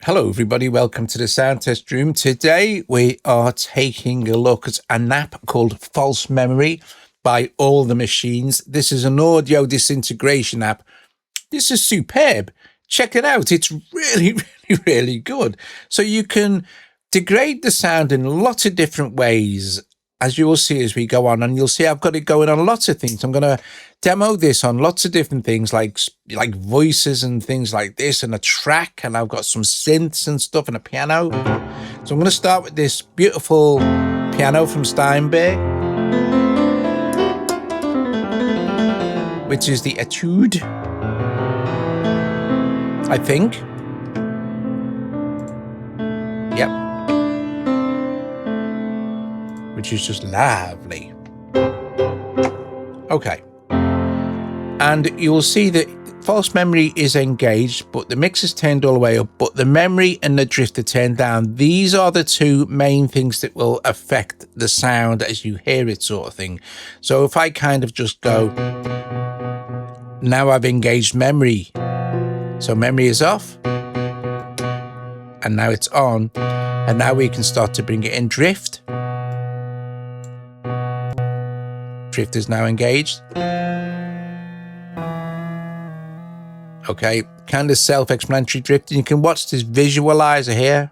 Hello everybody, welcome to the sound test room. Today we are taking a look at an app called False Memory by All the Machines. This is an audio disintegration app. This is superb. Check it out. It's really good. So you can degrade the sound in lots of different ways, as you will see as we go on, and you'll see I've got it going on lots of things. I'm going to demo this on lots of different things like voices and things like this, and a track, and I've got some synths and stuff and a piano. So I'm going to start with this beautiful piano from Steinberg, which is the Etude, I think. Yep. Which is just lovely. Okay. And you'll see that false memory is engaged, but the mix is turned all the way up, but the memory and the drift are turned down. These are the two main things that will affect the sound as you hear it, sort of thing. So if I kind of just go, now I've engaged memory. So memory is off, and now it's on, and now we can start to bring it in. Drift is now engaged. Okay, kind of self-explanatory drift. And you can watch this visualizer here.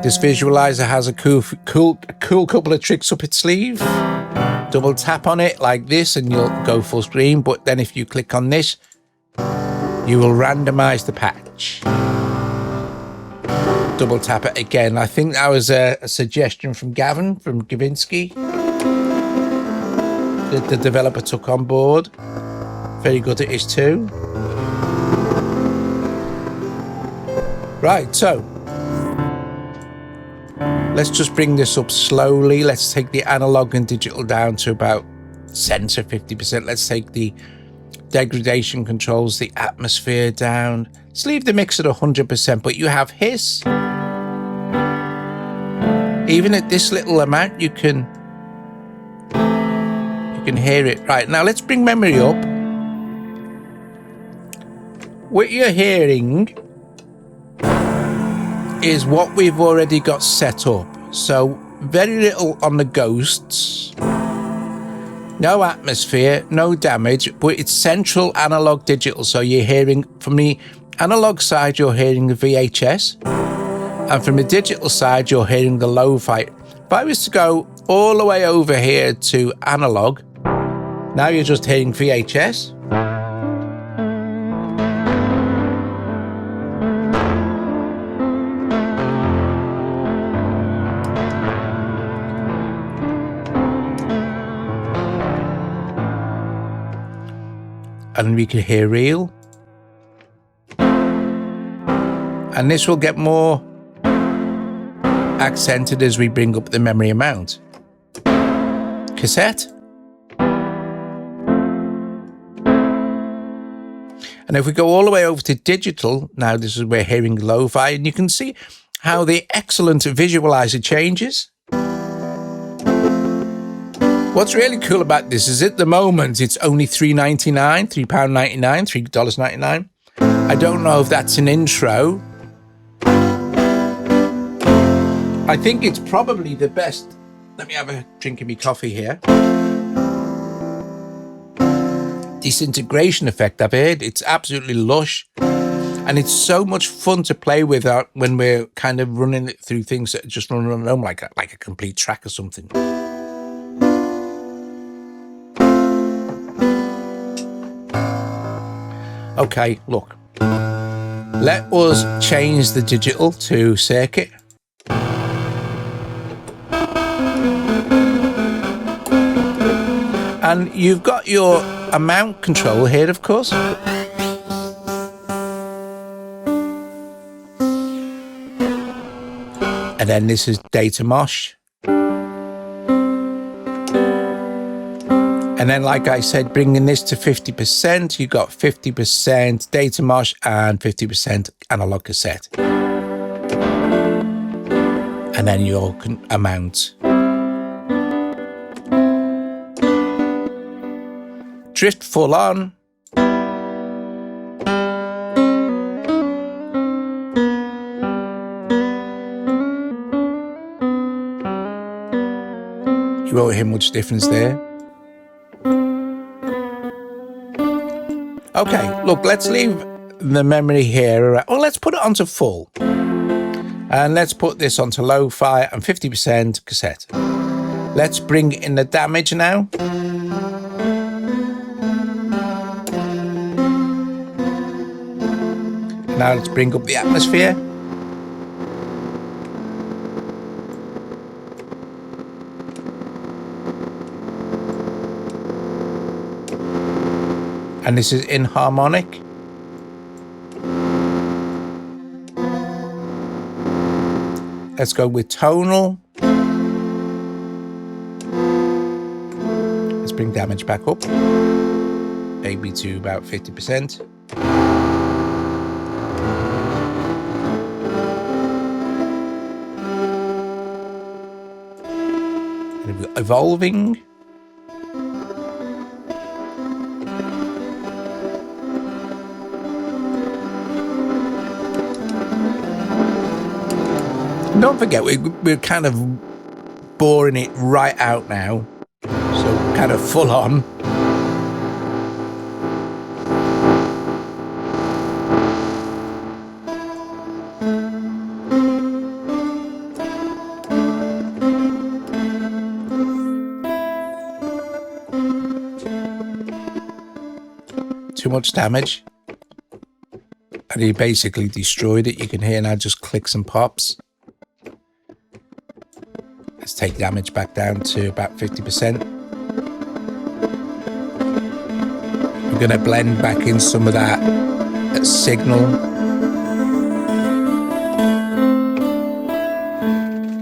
This visualizer has a cool couple of tricks up its sleeve. Double tap on it like this and you'll go full screen. But then if you click on this, you will randomize the patch. Double tap it again. I think that was a suggestion from Gavin from Gavinsky. The developer took on board. Very good at this too. Right, so let's just bring this up slowly. Let's take the analog and digital down to about center 50%. Let's take the degradation controls, the atmosphere down. Let's leave the mix at 100%, but you have hiss. Even at this little amount, you can hear it. Right, now let's bring memory up. What you're hearing is what we've already got set up. So very little on the ghosts. No atmosphere, no damage, but it's central analog digital. So you're hearing from the analog side, you're hearing the VHS. And from the digital side, you're hearing the lo-fi. If I was to go all the way over here to analog, now you're just hearing VHS. And we can hear real. And this will get more accented as we bring up the memory amount. Cassette. And if we go all the way over to digital, now this is where we're hearing lo-fi, and you can see how the excellent visualizer changes. What's really cool about this is at the moment it's only £3.99, $3.99. I don't know if that's an intro. I think it's probably the best. Let me have a drink of my coffee here. Disintegration effect I've heard. It's absolutely lush. And it's so much fun to play with when we're kind of running it through things that just run on home like a complete track or something. Okay, look. Let us change the digital to circuit. And you've got your amount control here, of course. And then this is data mosh. And then, like I said, bringing this to 50%, you got 50% data mosh and 50% analog cassette. And then your amount. drift full on. You won't hear much difference there. Okay, look, let's leave the memory here. Oh, let's put it onto full. And let's put this onto lo-fi and 50% cassette. Let's bring in the damage now. Now let's bring up the atmosphere. And this is in harmonic. Let's go with tonal. Let's bring damage back up, maybe to about 50%. And evolving. Don't forget, we're kind of boring it right out now, so kind of full on. Too much damage, and he basically destroyed it. You can hear now just clicks and pops. Let's take damage back down to about 50%. We're going to blend back in some of that signal.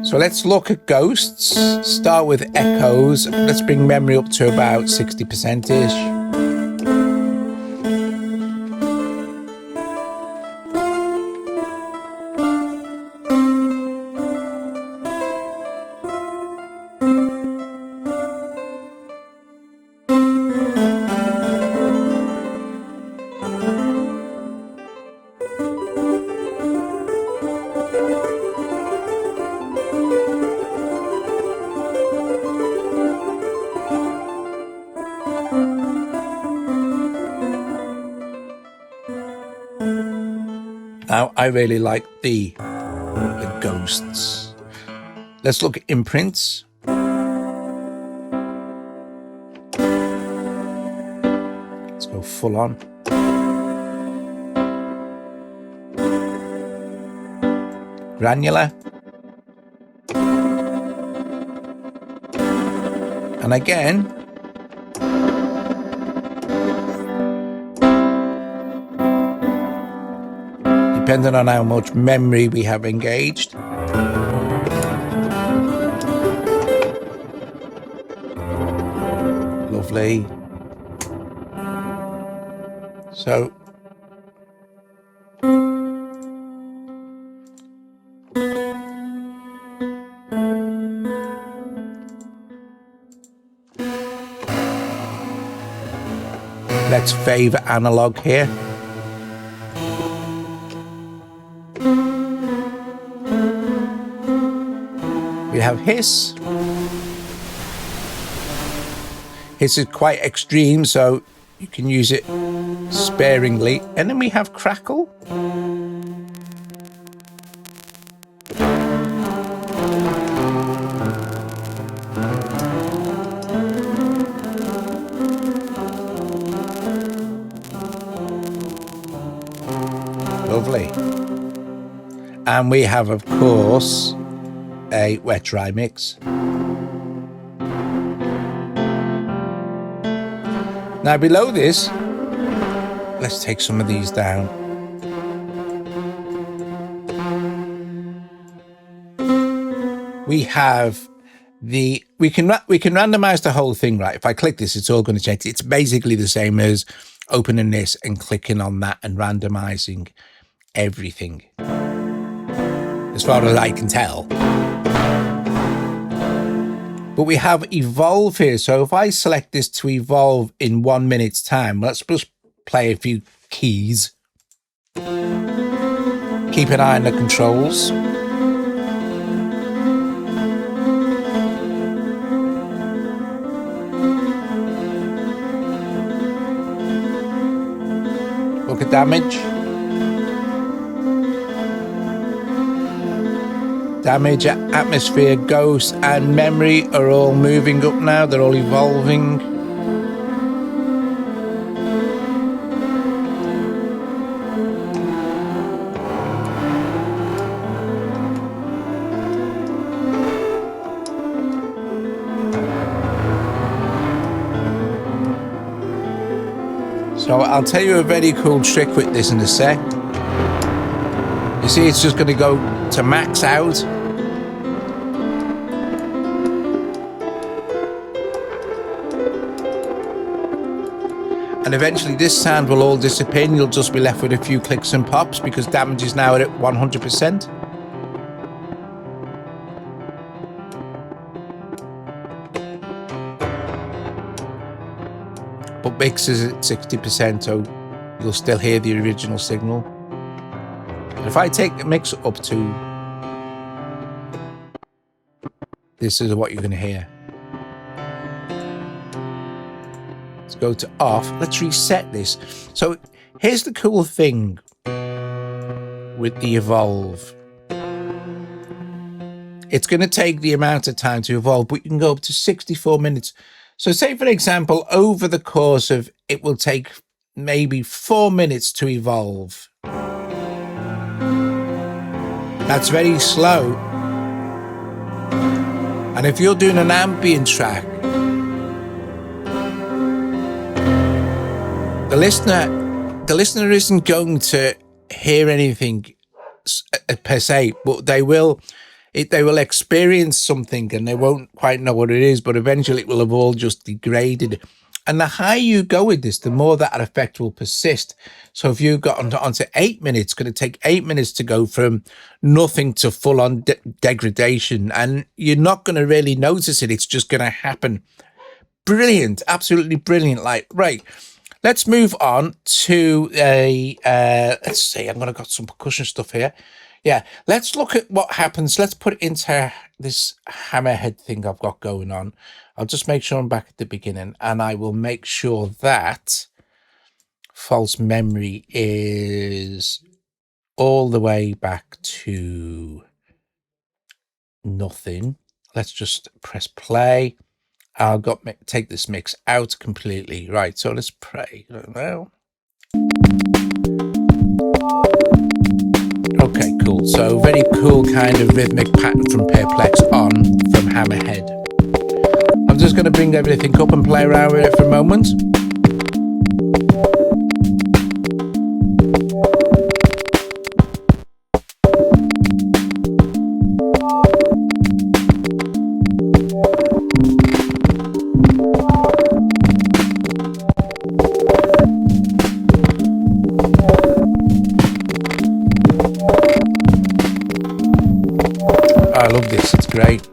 So let's look at ghosts. Start with echoes. Let's bring memory up to about 60%-ish. Now, I really like the ghosts. Let's look at imprints. Let's go full on. Granular. And again, depending on how much memory we have engaged. Lovely. So, let's favor analog here. We have hiss. Hiss is quite extreme, so you can use it sparingly. And then we have crackle. Lovely. And we have, of course, a wet dry mix. Now below this, let's take some of these down. We have the, we can randomize the whole thing, right? If I click this, it's all going to change. It's basically the same as opening this and clicking on that and randomizing everything, as far as I can tell. But we have evolve here. So if I select this to evolve in 1 minute's time, let's just play a few keys. Keep an eye on the controls. damage. Damage, atmosphere, ghost, and memory are all moving up now. They're all evolving. So I'll tell you a very cool trick with this in a sec. You see, it's just going to go to max out. And eventually this sound will all disappear and you'll just be left with a few clicks and pops because damage is now at 100%. But mix is at 60%, so you'll still hear the original signal. And if I take the mix up to, this is what you're going to hear. Let's go to off. Let's reset this. So here's the cool thing with the evolve. It's going to take the amount of time to evolve, but you can go up to 64 minutes. So say, for example, over the course of, it will take maybe 4 minutes to evolve. That's very slow. And if you're doing an ambient track, the listener isn't going to hear anything per se, but they will experience something and they won't quite know what it is, but eventually it will have all just degraded. And the higher you go with this, the more that effect will persist. So if you got onto 8 minutes, it's going to take 8 minutes to go from nothing to full-on degradation, and you're not going to really notice it. It's just going to happen. Brilliant, absolutely brilliant. Like, right, let's move on to let's see, I'm going to got some percussion stuff here. Yeah, let's look at what happens. Let's put it into this hammerhead thing I've got going on. I'll just make sure I'm back at the beginning, and I will make sure that false memory is all the way back to nothing. Let's just press play. I'll take this mix out completely. Right, so let's play now. Okay, cool. So very cool kind of rhythmic pattern from Perplex on from Hammerhead. I'm just going to bring everything up and play around with it for a moment. I love this, it's great.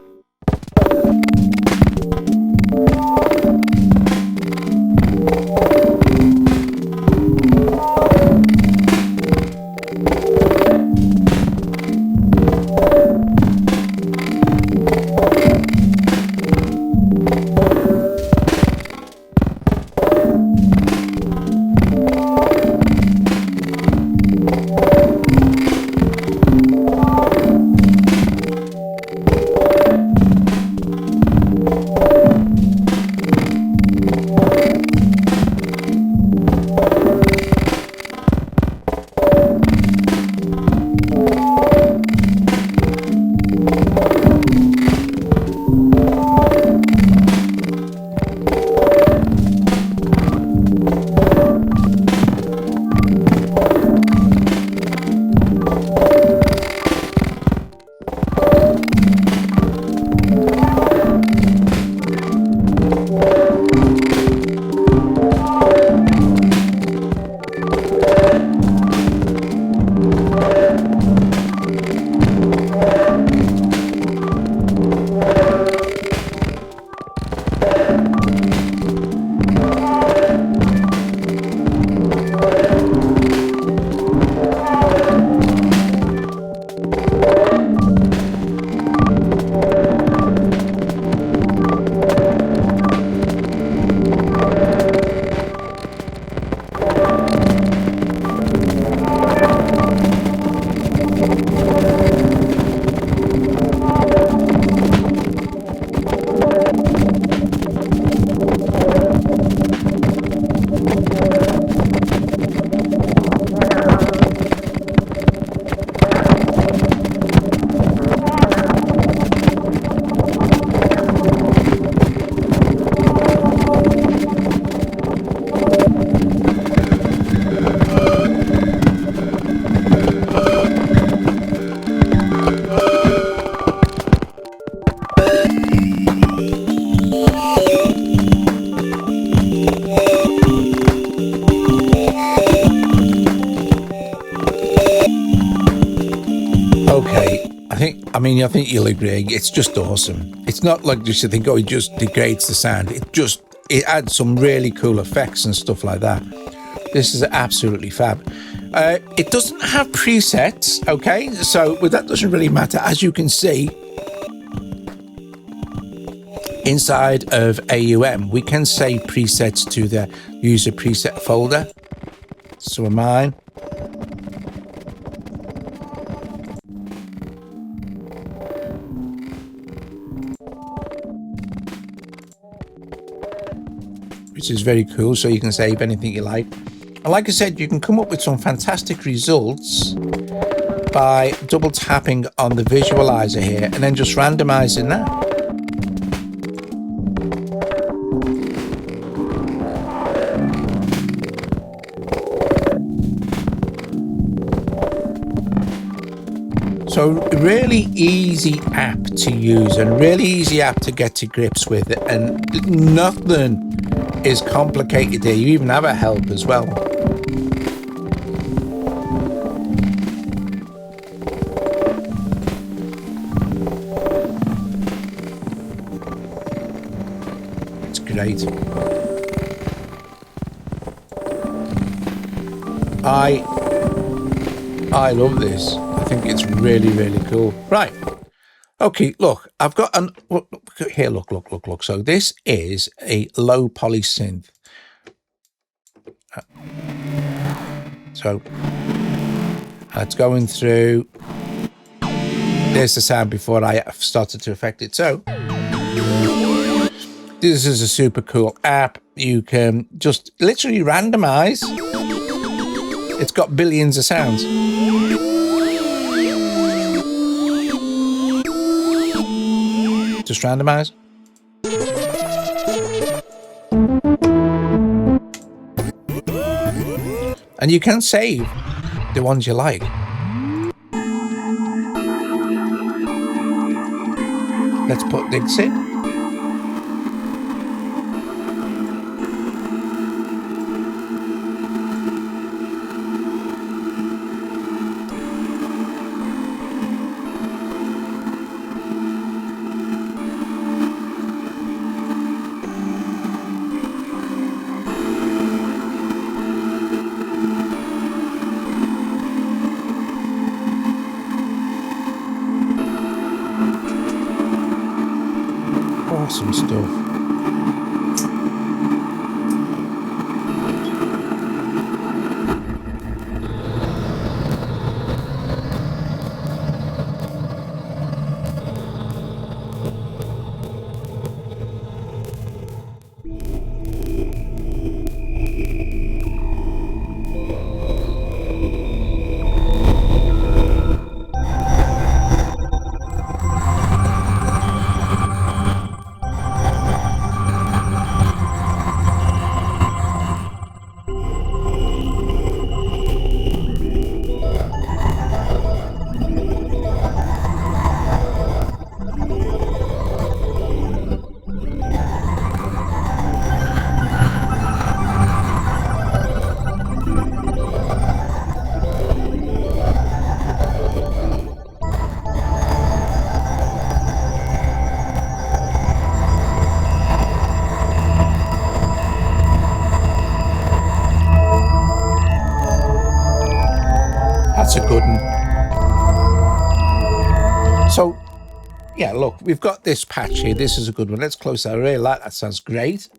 I mean, I think you'll agree. It's just awesome. It's not like just you think, oh, it just degrades the sound. It adds some really cool effects and stuff like that. This is absolutely fab. It doesn't have presets, okay? So that doesn't really matter. As you can see, inside of AUM, we can save presets to the user preset folder. So am mine. Which is very cool, so you can save anything you like. And like I said, you can come up with some fantastic results by double tapping on the visualizer here and then just randomizing that. So really easy app to use and really easy app to get to grips with it, and nothing is complicated there. You even have a help as well. It's great. I love this. I think it's really, really cool. Right. Okay, look, I've got an... Here, look. So this is a low poly synth. So it's going through. There's the sound before I started to affect it. So this is a super cool app. You can just literally randomize. It's got billions of sounds. Just randomize. And you can save the ones you like. Let's put this in. Awesome stuff. That's a good one. So, yeah, look, we've got this patch here. This is a good one. Let's close that. I really like that. Sounds great.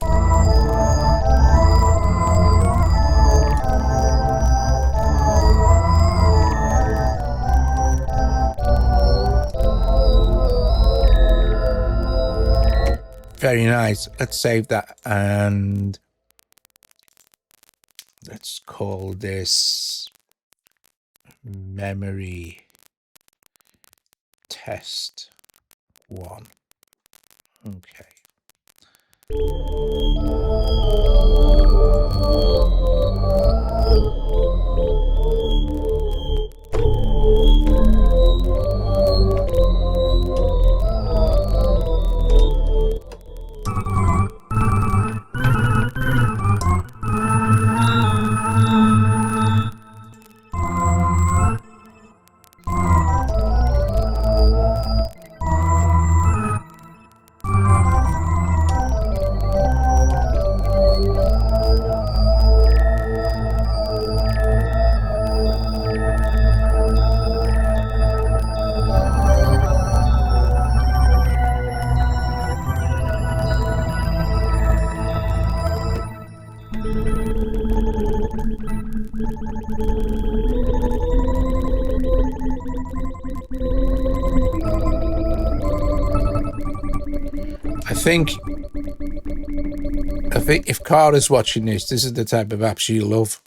Very nice. Let's save that and let's call this memory test 1. Okay. think if Cara's watching this is the type of app she love.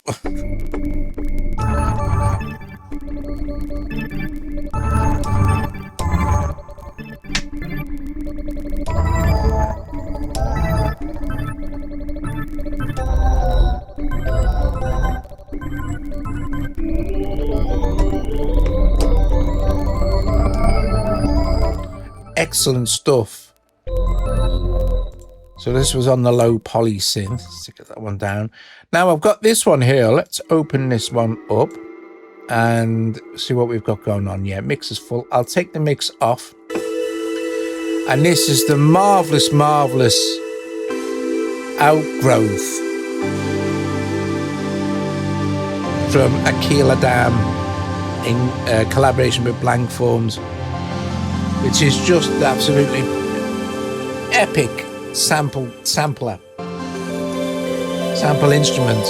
Excellent stuff. So this was on the low poly synth. Stick that one down. Now I've got this one here. Let's open this one up and see what we've got going on. Yeah, mix is full. I'll take the mix off. And this is the marvelous Outgrowth from Aquila Dam in collaboration with Blank Forms, which is just absolutely epic sample instrument.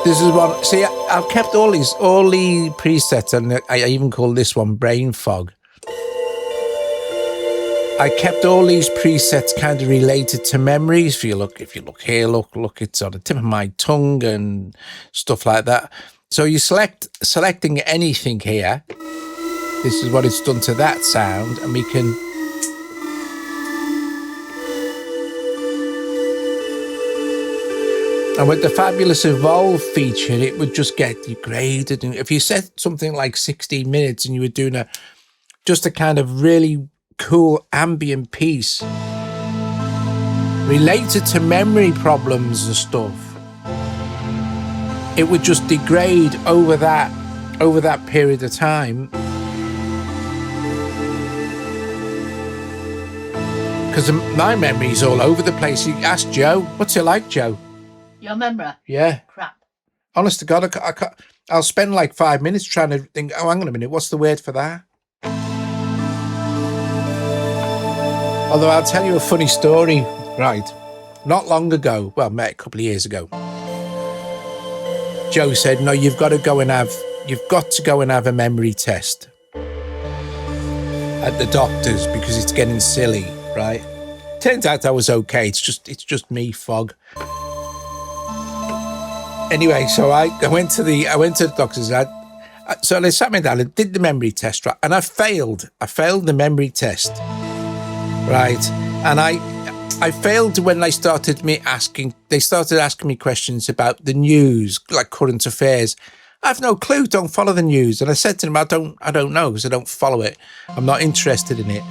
This is one. See, I've kept all the presets, and I even call this one Brain Fog. I kept all these presets kind of related to memories. If you look here, look, it's on the tip of my tongue and stuff like that. So you selecting anything here. This is what it's done to that sound, and we can. And with the fabulous Evolve feature, it would just get degraded. And if you set something like 16 minutes and you were doing just a kind of really cool ambient piece related to memory problems and stuff, it would just degrade over that period of time. Because my memory's all over the place. You ask Joe, what's it like, Joe? Your memory? Yeah. Crap. Honest to God, I'll spend like 5 minutes trying to think, oh, hang on a minute, what's the word for that? Although I'll tell you a funny story, right? Not long ago, well, a couple of years ago, Joe said, no, you've got to go and have a memory test at the doctor's because it's getting silly, right? Turns out I was okay. It's just me, Fog. Anyway, so I went to the doctor's. So they sat me down and did the memory test, right? And I failed the memory test, right? And I failed when they started asking me questions about the news, like current affairs. I have no clue. Don't follow the news. And I said to them, I don't know because I don't follow it. I'm not interested in it.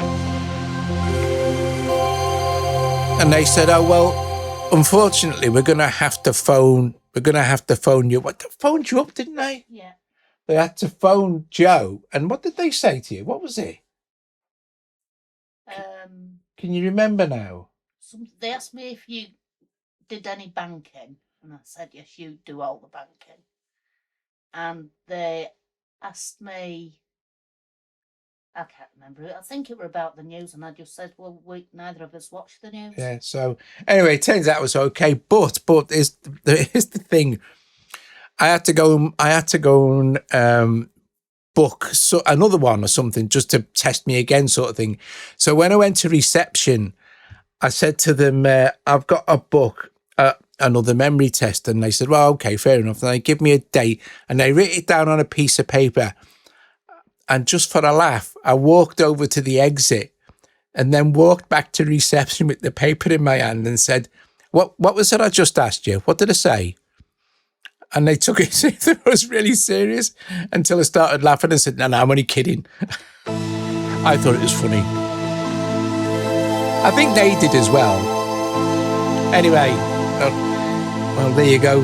And they said, oh well, unfortunately, we're going to have to phone you. What, they phoned you up, didn't they? Yeah. They had to phone Joe. And what did they say to you? What was it? Can you remember now? They asked me if you did any banking. And I said, yes, you do all the banking. And they asked me, I can't remember it. I think it were about the news. And I just said, well, neither of us watch the news. Yeah, so anyway, it turns out it was okay. But here's the thing. I had to go and book another one or something just to test me again, sort of thing. So when I went to reception, I said to them, I've got a book another memory test. And they said, well, okay, fair enough. And they give me a date and they write it down on a piece of paper. And just for a laugh, I walked over to the exit and then walked back to reception with the paper in my hand and said, what was it I just asked you? What did I say? And they took it as I was really serious until I started laughing and said, no, I'm only kidding. I thought it was funny. I think they did as well. Anyway, well, there you go.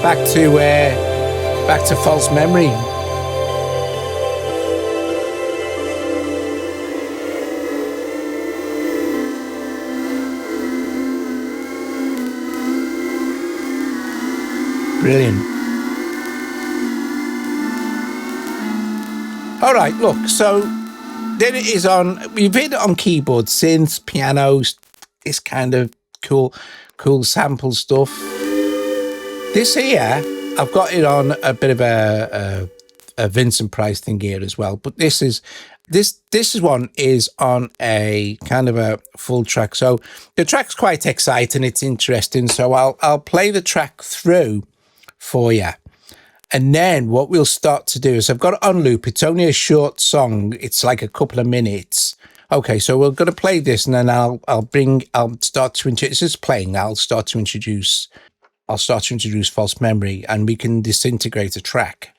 Back to false memory. Brilliant. All right, look, so then it is we've hit it on keyboard, synths, pianos, this kind of cool sample stuff. This here, I've got it on a bit of a Vincent Price thing here as well, but this is This one is on a kind of a full track. So the track's quite exciting. It's interesting. So I'll play the track through for you. And then what we'll start to do is I've got it on loop. It's only a short song. It's like a couple of minutes. Okay, so we're going to play this, and then I'll start to introduce. It's playing. I'll start to introduce False Memory, and we can disintegrate a track.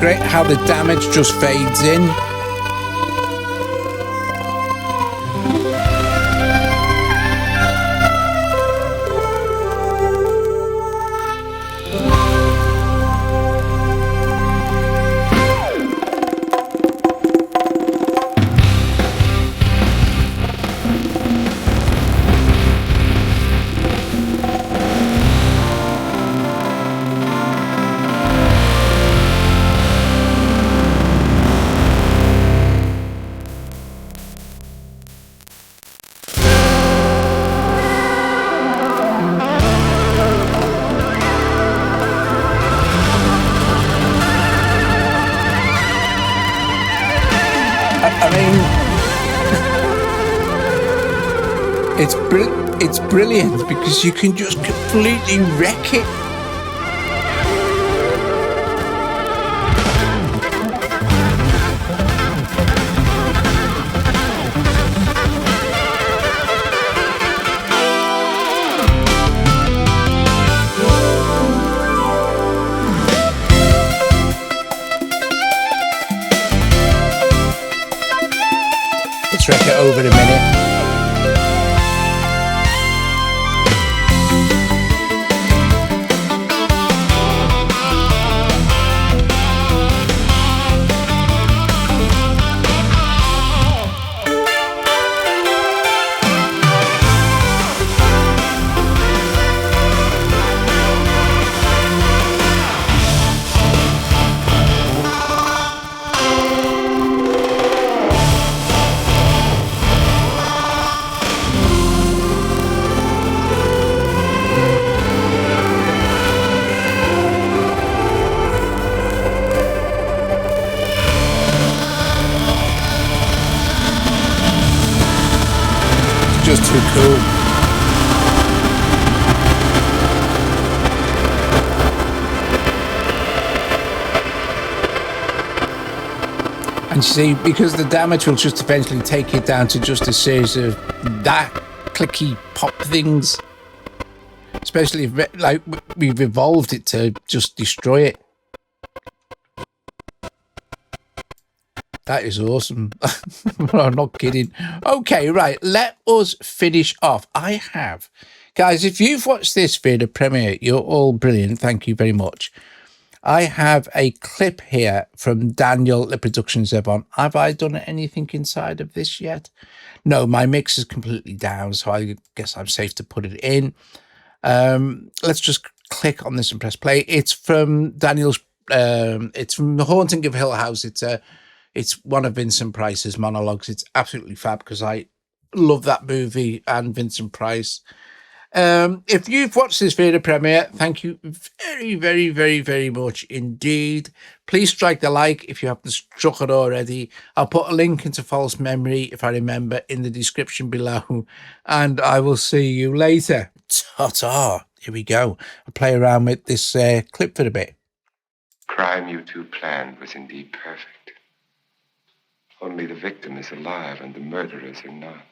great how the damage just fades in. It's brilliant because you can just completely wreck it. Let's wreck it over a minute. Just too cool. And you see, because the damage will just eventually take it down to just a series of that clicky pop things. Especially if, like, we've evolved it to just destroy it. That is awesome. I'm not kidding. Okay, right. Let us finish off. I have. Guys, if you've watched this via the premiere, you're all brilliant. Thank you very much. I have a clip here from Daniel, Les Productions Zvon. Have I done anything inside of this yet? No, my mix is completely down, so I guess I'm safe to put it in. Let's just click on this and press play. It's from Daniel's. It's from The Haunting of Hill House. It's one of Vincent Price's monologues. It's absolutely fab because I love that movie and Vincent Price. If you've watched this via the premiere, thank you very, very, very, very much indeed. Please strike the like if you haven't struck it already. I'll put a link into False Memory, if I remember, in the description below. And I will see you later. Ta-ta. Here we go. I'll play around with this clip for a bit. Crime you two planned was indeed perfect. Only the victim is alive and the murderers are not.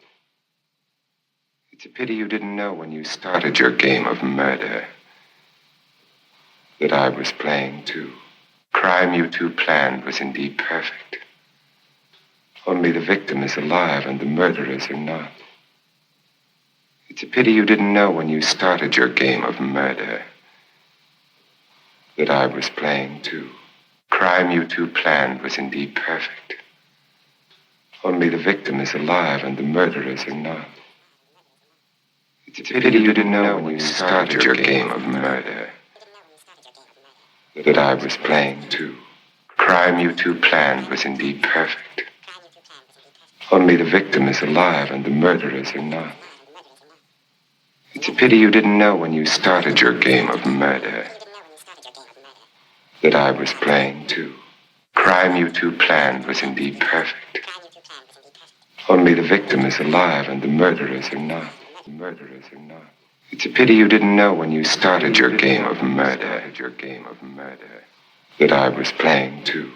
It's a pity you didn't know when you started your game of murder that I was playing too. Crime you two planned was indeed perfect. Only the victim is alive and the murderers are not. It's a pity you didn't know when you started your game of murder that I was playing too. Crime you two planned was indeed perfect. Only the victim is alive and the murderers are not. It's a pity you didn't know when you started your game of murder that I was playing too. Crime you two planned was indeed perfect. Only the victim is alive and the murderers are not. It's a pity you didn't know when you started your game of murder that I was playing too. Crime you two planned was indeed perfect. Only the victim is alive and the murderers are not. The murderers are not. It's a pity you didn't know when you started your game of murder that I was playing too.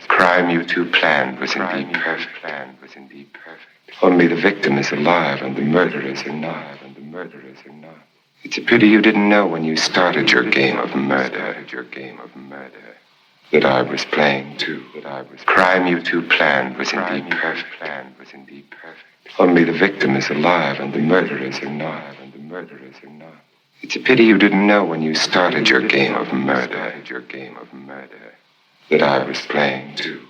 Crime you two planned was indeed perfect. Only the victim is alive and the murderers are not. It's a pity you didn't know when you started your game of murder that I was playing too. Crime you two planned was indeed perfect. Only the victim is alive and the murderers are not. It's a pity you didn't know when you started your game of murder that I was playing too.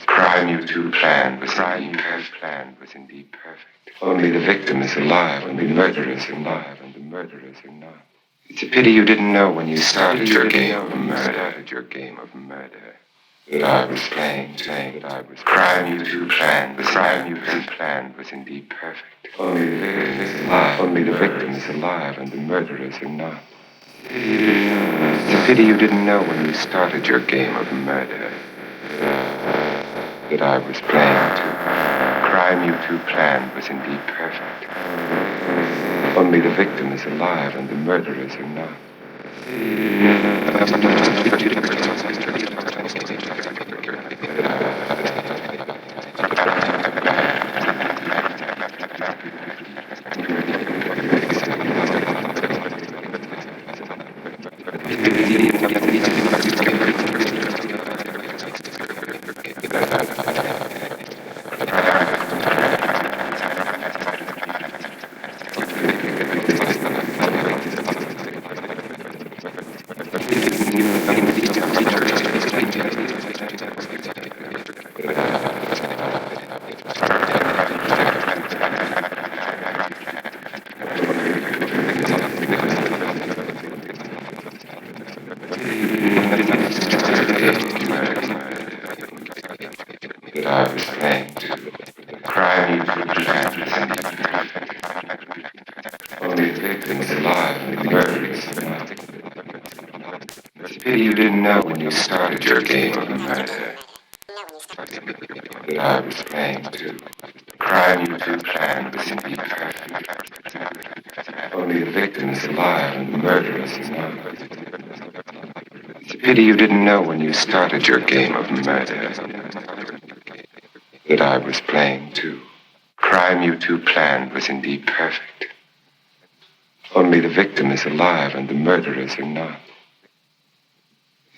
Crime you two planned was indeed perfect. Only the victim is alive and the murderers are not. It's a pity you didn't know when you started your game of murder that I was playing too. Crime you two planned was indeed perfect. Only the victim is alive and the murderers are not. It's a pity you didn't know when you started your game of murder that I was playing too. crime you two planned was indeed perfect. Only the victim is alive and the murderers are not. You didn't know when you started your game of murder that I was playing too. The crime you two planned was indeed perfect. Only the victim is alive and the murderers is not. It's a pity you didn't know when you started your game of murder that I was playing too. The crime you two planned was indeed perfect. Only the victim is alive and the murderers are not.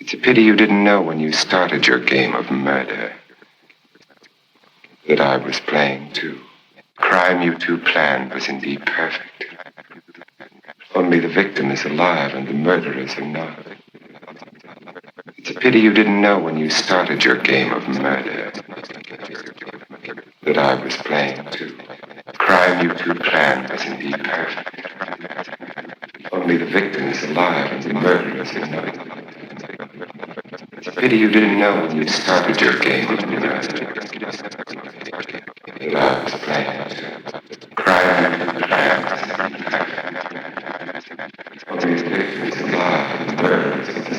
It's a pity you didn't know when you started your game of murder that I was playing too. The crime you two planned was indeed perfect. Only the victim is alive and the murderers are not. It's a pity you didn't know when you started your game of murder that I was playing too. The crime you two planned was indeed perfect. Only the victim is alive and the murderers are not. It's a pity you didn't know when you started your game of murder that I was playing too. The crime you two planned was indeed perfect. Only the victim is alive and the murderers are not.